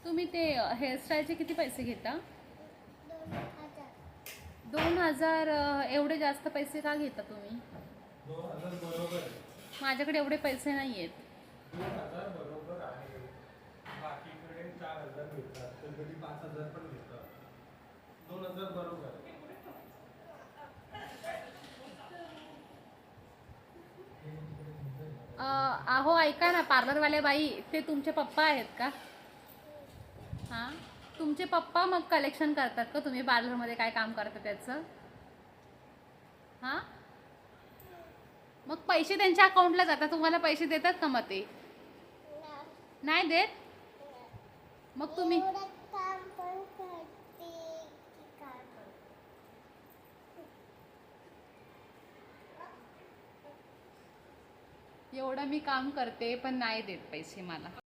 तुम्ही ते हेअरस्टाईलचे किती पैसे घेता? 2000. 2000? एवढे जास्त पैसे का घेता तुम्ही? 2000 बरोबर आहे. माझ्याकडे एवढे पैसे नाही आहेत. 2000 बरोबर आहे. बाकीकडे 4000 घेतात, तर कधी 5000 पण घेतात. 2000 बरोबर आहे. अहो ऐका ना पार्लरवाले बाई, ते तुमचे पप्पा आहेत का? हां, तुमचे पप्पा मग कलेक्शन करतात का? तुम्ही पार्लरमध्ये काय काम करता त्याचं? हां, मग पैसे त्यांच्या अकाउंटला जातात, तुम्हाला पैसे देतात का मग ते? नाही देत? मग तुम्ही एवढं काम पण करते की काय पण. एवढं मी काम करते पण नाही देत पैसे मला.